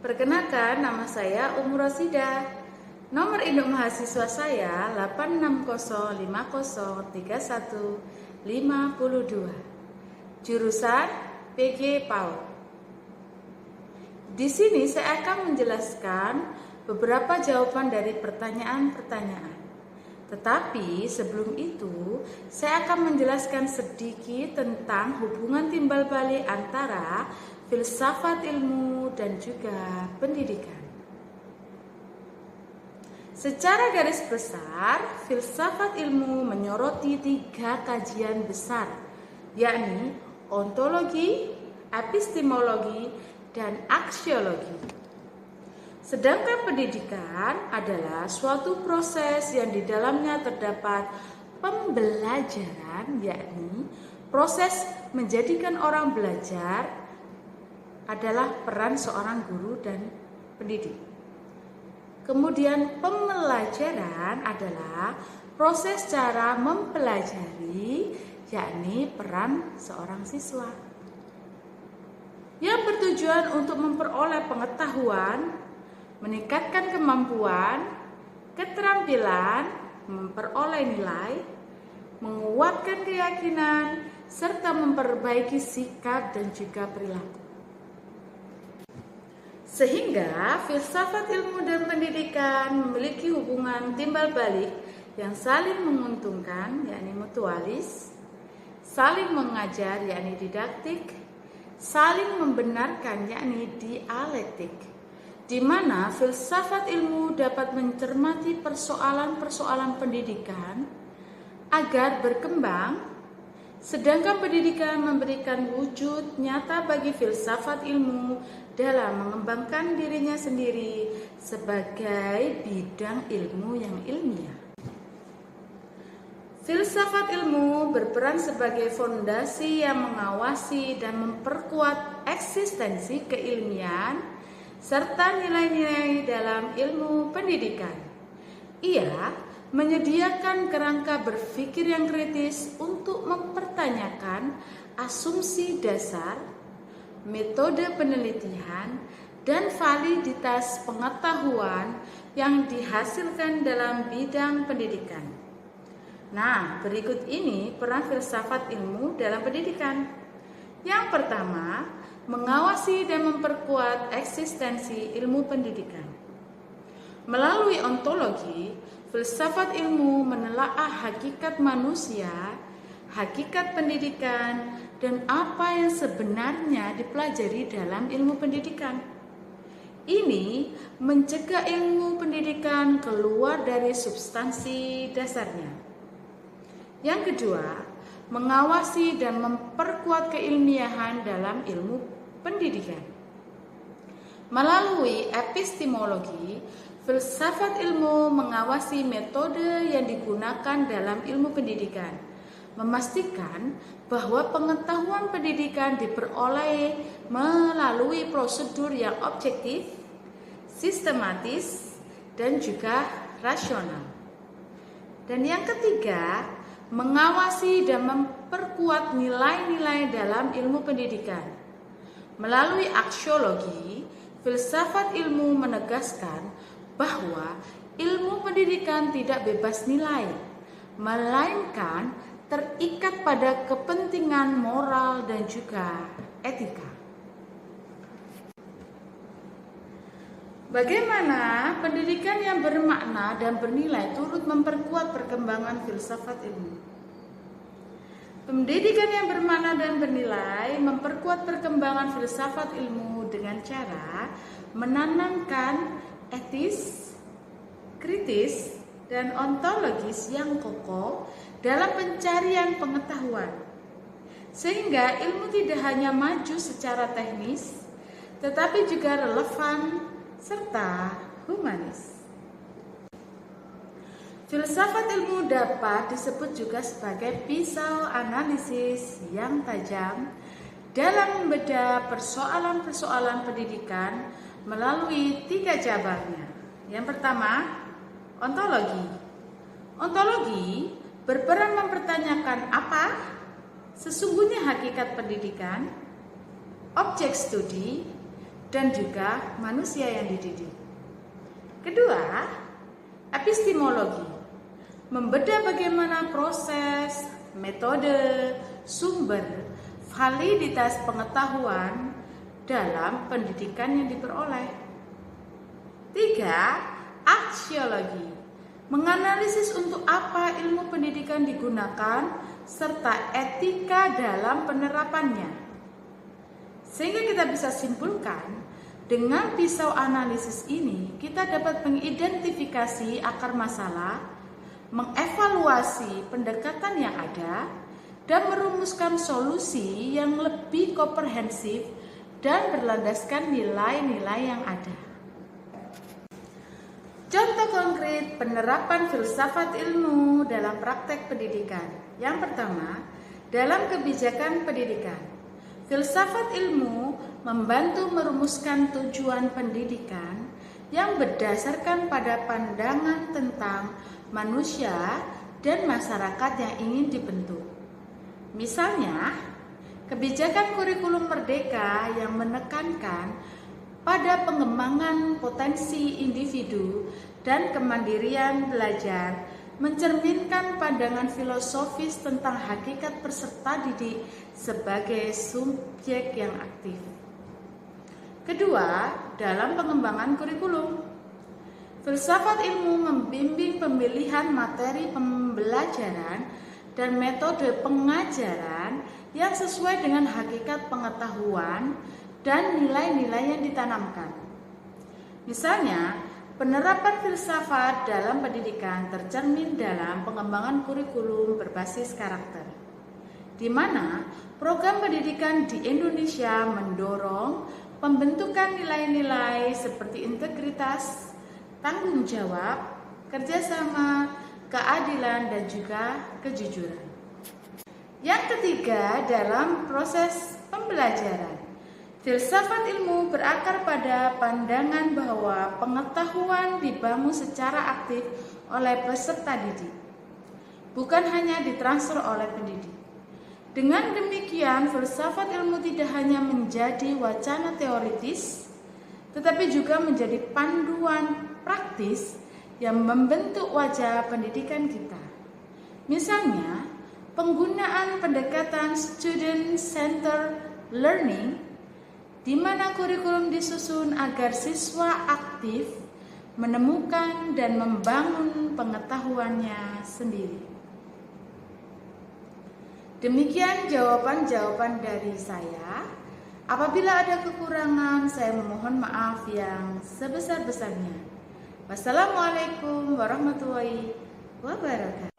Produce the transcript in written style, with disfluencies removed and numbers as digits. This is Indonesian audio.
Perkenalkan, nama saya Umur Rosida. Nomor induk mahasiswa saya 86050315152. Jurusan PG PAUD. Di sini saya akan menjelaskan beberapa jawaban dari pertanyaan-pertanyaan. Tetapi sebelum itu, saya akan menjelaskan sedikit tentang hubungan timbal balik antara filsafat ilmu dan juga pendidikan. Secara garis besar, filsafat ilmu menyoroti 3 kajian besar, yakni ontologi, epistemologi, dan aksiologi. Sedangkan pendidikan adalah suatu proses yang di dalamnya terdapat pembelajaran, yakni proses menjadikan orang belajar adalah peran seorang guru dan pendidik. Kemudian pembelajaran adalah proses cara mempelajari, yakni peran seorang siswa. Yang bertujuan untuk memperoleh pengetahuan, meningkatkan kemampuan, keterampilan, memperoleh nilai, menguatkan keyakinan, serta memperbaiki sikap dan juga perilaku. Sehingga filsafat ilmu dan pendidikan memiliki hubungan timbal balik yang saling menguntungkan, yakni mutualis, saling mengajar, yakni didaktik, saling membenarkan, yakni dialektik, di mana filsafat ilmu dapat mencermati persoalan-persoalan pendidikan agar berkembang, sedangkan pendidikan memberikan wujud nyata bagi filsafat ilmu dalam mengembangkan dirinya sendiri sebagai bidang ilmu yang ilmiah. Filsafat ilmu berperan sebagai fondasi yang mengawasi dan memperkuat eksistensi keilmian serta nilai-nilai dalam ilmu pendidikan. Ia menyediakan kerangka berpikir yang kritis untuk mempertanyakan asumsi dasar, metode penelitian, dan validitas pengetahuan yang dihasilkan dalam bidang pendidikan. Nah, berikut ini peran filsafat ilmu dalam pendidikan. Yang pertama, mengawasi dan memperkuat eksistensi ilmu pendidikan. Melalui ontologi, filsafat ilmu menelaah hakikat manusia, hakikat pendidikan, dan apa yang sebenarnya dipelajari dalam ilmu pendidikan. Ini mencegah ilmu pendidikan keluar dari substansi dasarnya. Yang kedua, mengawasi dan memperkuat keilmiahan dalam ilmu pendidikan. Melalui epistemologi, filsafat ilmu mengawasi metode yang digunakan dalam ilmu pendidikan, memastikan bahwa pengetahuan pendidikan diperoleh melalui prosedur yang objektif, sistematis, dan juga rasional. Dan yang ketiga, mengawasi dan memperkuat nilai-nilai dalam ilmu pendidikan. Melalui aksiologi, filsafat ilmu menegaskan bahwa ilmu pendidikan tidak bebas nilai, melainkan terikat pada kepentingan moral dan juga etika. Bagaimana pendidikan yang bermakna dan bernilai turut memperkuat perkembangan filsafat ilmu? Pendidikan yang bermakna dan bernilai memperkuat perkembangan filsafat ilmu dengan cara menanamkan etis, kritis, dan ontologis yang kokoh dalam pencarian pengetahuan. Sehingga ilmu tidak hanya maju secara teknis, tetapi juga relevan serta humanis. Filsafat ilmu dapat disebut juga sebagai pisau analisis yang tajam dalam membedah persoalan-persoalan pendidikan melalui 3 cabangnya. Yang pertama, ontologi. Ontologi berperan mempertanyakan apa sesungguhnya hakikat pendidikan, objek studi, dan juga manusia yang dididik. Kedua, epistemologi. Membedah bagaimana proses, metode, sumber, validitas pengetahuan dalam pendidikan yang diperoleh. Tiga, aksiologi. Menganalisis untuk apa ilmu pendidikan digunakan serta etika dalam penerapannya. Sehingga kita bisa simpulkan, dengan pisau analisis ini kita dapat mengidentifikasi akar masalah, mengevaluasi pendekatan yang ada, dan merumuskan solusi yang lebih komprehensif dan berlandaskan nilai-nilai yang ada. Contoh konkret penerapan filsafat ilmu dalam praktek pendidikan. Yang pertama, dalam kebijakan pendidikan. Filsafat ilmu membantu merumuskan tujuan pendidikan yang berdasarkan pada pandangan tentang manusia dan masyarakat yang ingin dibentuk. Misalnya, kebijakan kurikulum merdeka yang menekankan pada pengembangan potensi individu dan kemandirian belajar mencerminkan pandangan filosofis tentang hakikat peserta didik sebagai subjek yang aktif. Kedua, dalam pengembangan kurikulum, filsafat ilmu membimbing pemilihan materi pembelajaran dan metode pengajaran yang sesuai dengan hakikat pengetahuan dan nilai-nilai yang ditanamkan. Misalnya, penerapan filsafat dalam pendidikan tercermin dalam pengembangan kurikulum berbasis karakter, di mana program pendidikan di Indonesia mendorong pembentukan nilai-nilai seperti integritas, tanggung jawab, kerjasama, keadilan, dan juga kejujuran. Yang ketiga, dalam proses pembelajaran. Filsafat ilmu berakar pada pandangan bahwa pengetahuan dibangun secara aktif oleh peserta didik, bukan hanya ditransfer oleh pendidik. Dengan demikian, filsafat ilmu tidak hanya menjadi wacana teoritis, tetapi juga menjadi panduan praktis yang membentuk wajah pendidikan kita. Misalnya, penggunaan pendekatan student-centered learning, di mana kurikulum disusun agar siswa aktif menemukan dan membangun pengetahuannya sendiri. Demikian jawaban-jawaban dari saya. Apabila ada kekurangan, saya memohon maaf yang sebesar-besarnya. Wassalamualaikum warahmatullahi wabarakatuh.